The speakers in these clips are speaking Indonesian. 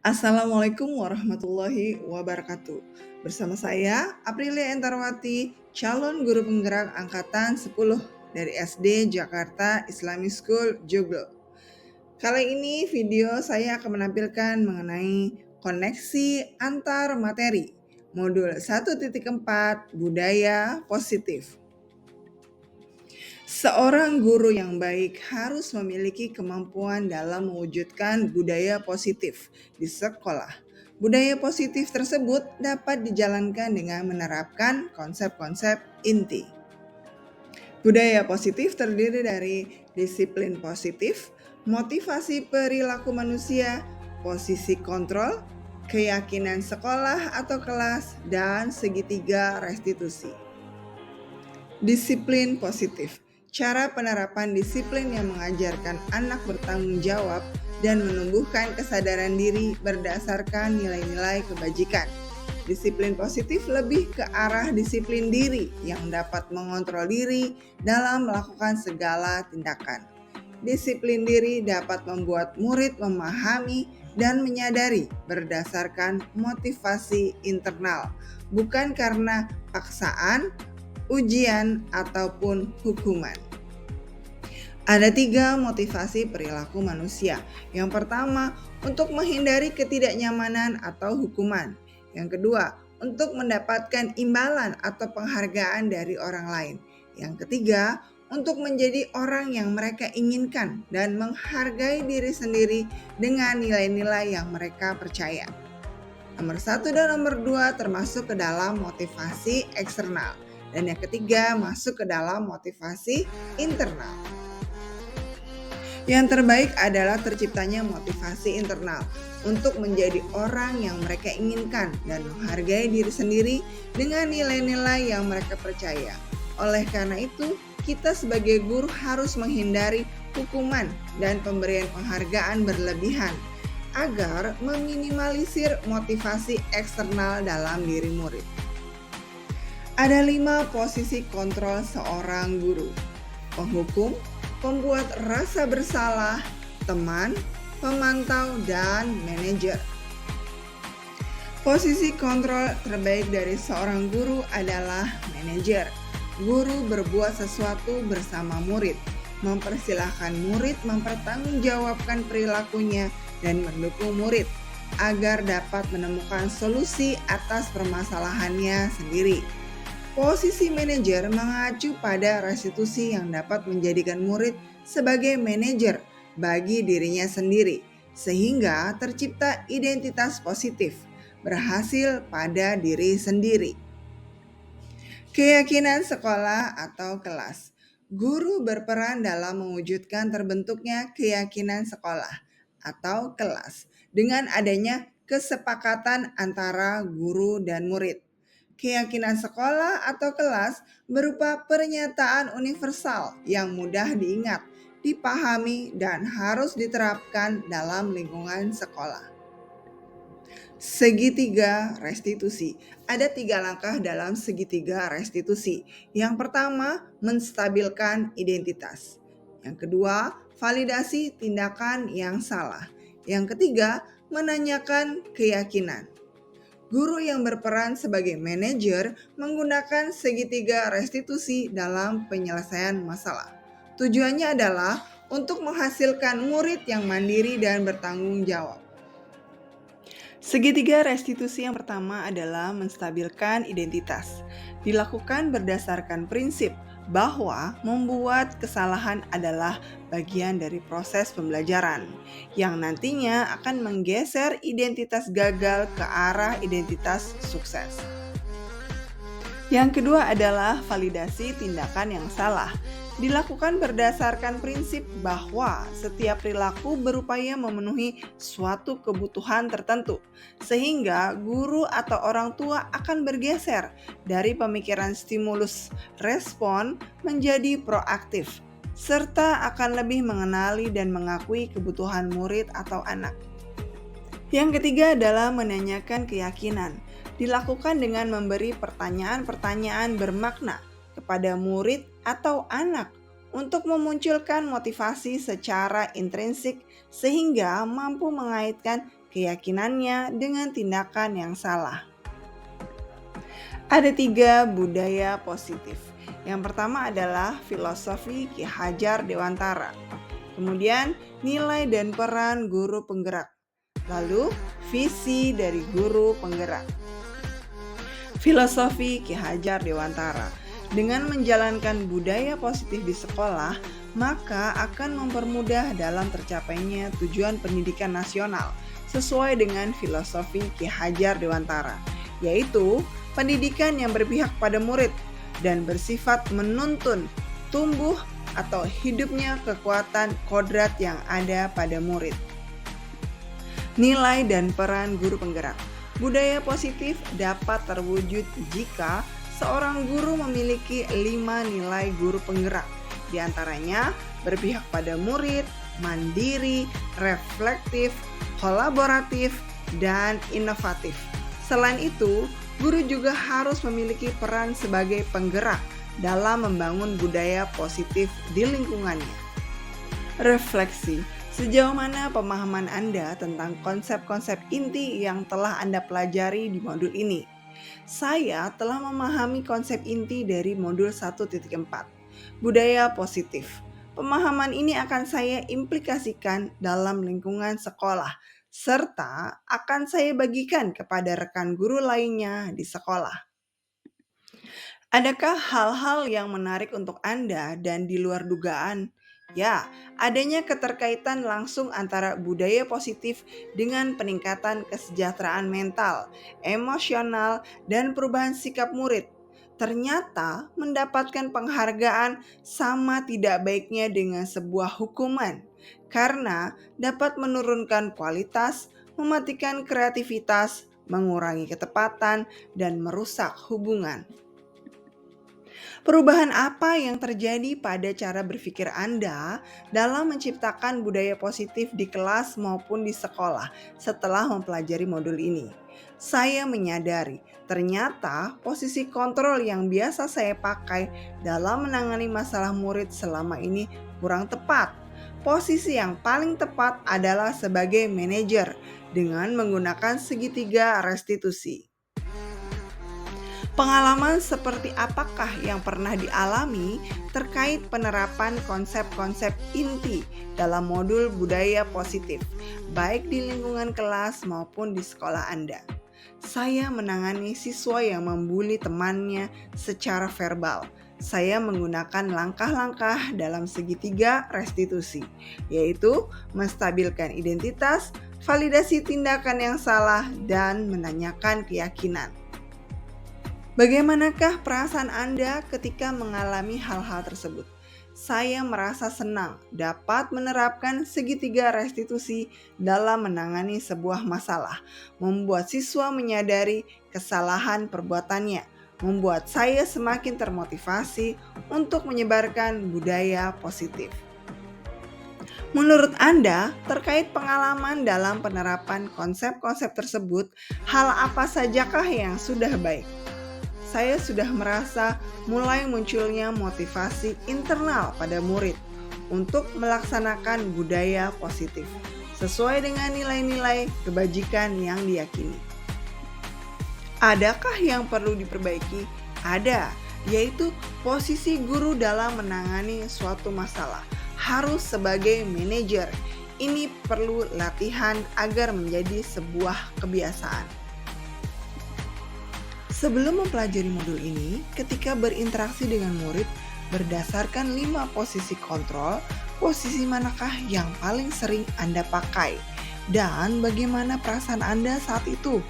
Assalamualaikum warahmatullahi wabarakatuh. Bersama saya, Aprilia Entarwati, calon guru penggerak angkatan 10 dari SD Jakarta Islamic School Joglo. Kali ini video saya akan menampilkan mengenai koneksi antar materi, modul 1.4 budaya positif. Seorang guru yang baik harus memiliki kemampuan dalam mewujudkan budaya positif di sekolah. Budaya positif tersebut dapat dijalankan dengan menerapkan konsep-konsep inti. Budaya positif terdiri dari disiplin positif, motivasi perilaku manusia, posisi kontrol, keyakinan sekolah atau kelas, dan segitiga restitusi. Disiplin positif. Cara penerapan disiplin yang mengajarkan anak bertanggung jawab dan menumbuhkan kesadaran diri berdasarkan nilai-nilai kebajikan. Disiplin positif lebih ke arah disiplin diri yang dapat mengontrol diri dalam melakukan segala tindakan. Disiplin diri dapat membuat murid memahami dan menyadari berdasarkan motivasi internal, bukan karena paksaan, ujian, ataupun hukuman. Ada 3 motivasi perilaku manusia. Yang pertama, untuk menghindari ketidaknyamanan atau hukuman. Yang kedua, untuk mendapatkan imbalan atau penghargaan dari orang lain. Yang ketiga, untuk menjadi orang yang mereka inginkan dan menghargai diri sendiri dengan nilai-nilai yang mereka percaya. Nomor 1 dan nomor 2 termasuk ke dalam motivasi eksternal. Dan yang ketiga masuk ke dalam motivasi internal. Yang terbaik adalah terciptanya motivasi internal untuk menjadi orang yang mereka inginkan dan menghargai diri sendiri dengan nilai-nilai yang mereka percaya. Oleh karena itu, kita sebagai guru harus menghindari hukuman dan pemberian penghargaan berlebihan agar meminimalisir motivasi eksternal dalam diri murid. Ada 5 posisi kontrol seorang guru: penghukum, pembuat rasa bersalah, teman, pemantau, dan manajer. Posisi kontrol terbaik dari seorang guru adalah manajer. Guru berbuat sesuatu bersama murid, mempersilahkan murid mempertanggungjawabkan perilakunya dan mendukung murid agar dapat menemukan solusi atas permasalahannya sendiri. Posisi manajer mengacu pada restitusi yang dapat menjadikan murid sebagai manajer bagi dirinya sendiri, sehingga tercipta identitas positif, berhasil pada diri sendiri. Keyakinan sekolah atau kelas. Guru berperan dalam mewujudkan terbentuknya keyakinan sekolah atau kelas dengan adanya kesepakatan antara guru dan murid. Keyakinan sekolah atau kelas berupa pernyataan universal yang mudah diingat, dipahami, dan harus diterapkan dalam lingkungan sekolah. Segitiga restitusi. Ada 3 langkah dalam segitiga restitusi. Yang pertama, menstabilkan identitas. Yang kedua, validasi tindakan yang salah. Yang ketiga, menanyakan keyakinan. Guru yang berperan sebagai manajer menggunakan segitiga restitusi dalam penyelesaian masalah. Tujuannya adalah untuk menghasilkan murid yang mandiri dan bertanggung jawab. Segitiga restitusi yang pertama adalah menstabilkan identitas. Dilakukan berdasarkan prinsip bahwa membuat kesalahan adalah bagian dari proses pembelajaran yang nantinya akan menggeser identitas gagal ke arah identitas sukses. Yang kedua adalah validasi tindakan yang salah. Dilakukan berdasarkan prinsip bahwa setiap perilaku berupaya memenuhi suatu kebutuhan tertentu, sehingga guru atau orang tua akan bergeser dari pemikiran stimulus respon menjadi proaktif, serta akan lebih mengenali dan mengakui kebutuhan murid atau anak. Yang ketiga adalah menanyakan keyakinan. Dilakukan dengan memberi pertanyaan-pertanyaan bermakna kepada murid atau anak untuk memunculkan motivasi secara intrinsik sehingga mampu mengaitkan keyakinannya dengan tindakan yang salah. Ada 3 budaya positif. Yang pertama adalah filosofi Ki Hajar Dewantara. Kemudian nilai dan peran guru penggerak. Lalu visi dari guru penggerak. Filosofi Ki Hajar Dewantara. Dengan menjalankan budaya positif di sekolah, maka akan mempermudah dalam tercapainya tujuan pendidikan nasional sesuai dengan filosofi Ki Hajar Dewantara, yaitu pendidikan yang berpihak pada murid dan bersifat menuntun, tumbuh atau hidupnya kekuatan kodrat yang ada pada murid. Nilai dan peran guru penggerak. Budaya positif dapat terwujud jika seorang guru memiliki 5 nilai guru penggerak. Di antaranya berpihak pada murid, mandiri, reflektif, kolaboratif, dan inovatif. Selain itu, guru juga harus memiliki peran sebagai penggerak dalam membangun budaya positif di lingkungannya. Refleksi. Sejauh mana pemahaman Anda tentang konsep-konsep inti yang telah Anda pelajari di modul ini? Saya telah memahami konsep inti dari modul 1.4, budaya positif. Pemahaman ini akan saya implikasikan dalam lingkungan sekolah, serta akan saya bagikan kepada rekan guru lainnya di sekolah. Adakah hal-hal yang menarik untuk Anda dan di luar dugaan? Ya, adanya keterkaitan langsung antara budaya positif dengan peningkatan kesejahteraan mental, emosional, dan perubahan sikap murid. Ternyata mendapatkan penghargaan sama tidak baiknya dengan sebuah hukuman, karena dapat menurunkan kualitas, mematikan kreativitas, mengurangi ketepatan, dan merusak hubungan. Perubahan apa yang terjadi pada cara berpikir Anda dalam menciptakan budaya positif di kelas maupun di sekolah setelah mempelajari modul ini? Saya menyadari ternyata posisi kontrol yang biasa saya pakai dalam menangani masalah murid selama ini kurang tepat. Posisi yang paling tepat adalah sebagai manajer dengan menggunakan segitiga restitusi. Pengalaman seperti apakah yang pernah dialami terkait penerapan konsep-konsep inti dalam modul budaya positif, baik di lingkungan kelas maupun di sekolah Anda? Saya menangani siswa yang membuli temannya secara verbal. Saya menggunakan langkah-langkah dalam segitiga restitusi, yaitu menstabilkan identitas, validasi tindakan yang salah, dan menanyakan keyakinan. Bagaimanakah perasaan Anda ketika mengalami hal-hal tersebut? Saya merasa senang dapat menerapkan segitiga restitusi dalam menangani sebuah masalah, membuat siswa menyadari kesalahan perbuatannya, membuat saya semakin termotivasi untuk menyebarkan budaya positif. Menurut Anda, terkait pengalaman dalam penerapan konsep-konsep tersebut, hal apa sajakah yang sudah baik? Saya sudah merasa mulai munculnya motivasi internal pada murid untuk melaksanakan budaya positif sesuai dengan nilai-nilai kebajikan yang diyakini. Adakah yang perlu diperbaiki? Ada, yaitu posisi guru dalam menangani suatu masalah harus sebagai manajer. Ini perlu latihan agar menjadi sebuah kebiasaan. Sebelum mempelajari modul ini, ketika berinteraksi dengan murid, berdasarkan 5 posisi kontrol, posisi manakah yang paling sering Anda pakai? Dan bagaimana perasaan Anda saat itu?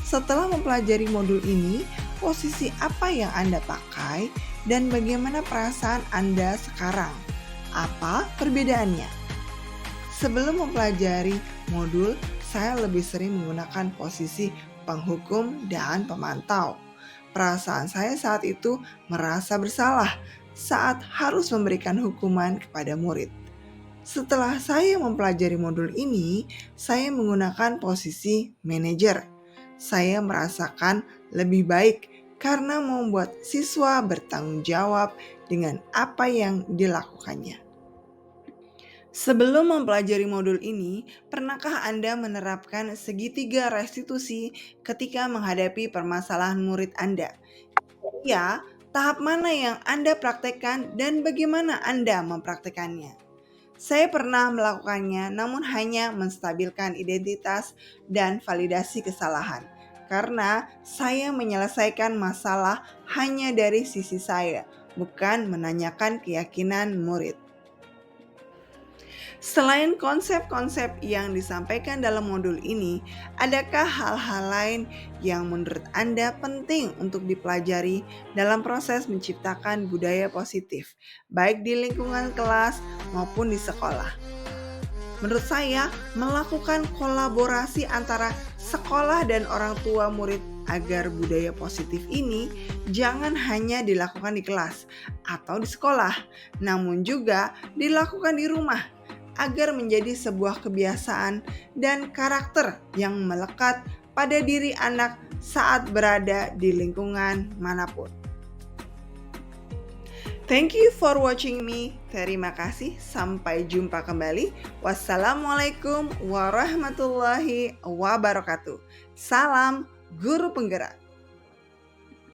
Setelah mempelajari modul ini, posisi apa yang Anda pakai dan bagaimana perasaan Anda sekarang? Apa perbedaannya? Sebelum mempelajari modul, saya lebih sering menggunakan posisi penghukum dan pemantau. Perasaan saya saat itu merasa bersalah saat harus memberikan hukuman kepada murid. Setelah saya mempelajari modul ini, saya menggunakan posisi manajer. Saya merasakan lebih baik karena membuat siswa bertanggung jawab dengan apa yang dilakukannya. Sebelum mempelajari modul ini, pernahkah Anda menerapkan segitiga restitusi ketika menghadapi permasalahan murid Anda? Ya, tahap mana yang Anda praktekkan dan bagaimana Anda mempraktekannya? Saya pernah melakukannya, namun hanya menstabilkan identitas dan validasi kesalahan. Karena saya menyelesaikan masalah hanya dari sisi saya, bukan menanyakan keyakinan murid. Selain konsep-konsep yang disampaikan dalam modul ini, adakah hal-hal lain yang menurut Anda penting untuk dipelajari dalam proses menciptakan budaya positif, baik di lingkungan kelas maupun di sekolah? Menurut saya, melakukan kolaborasi antara sekolah dan orang tua murid agar budaya positif ini jangan hanya dilakukan di kelas atau di sekolah, namun juga dilakukan di rumah agar menjadi sebuah kebiasaan dan karakter yang melekat pada diri anak saat berada di lingkungan manapun. Thank you for watching me. Terima kasih. Sampai jumpa kembali. Wassalamualaikum warahmatullahi wabarakatuh. Salam guru penggerak.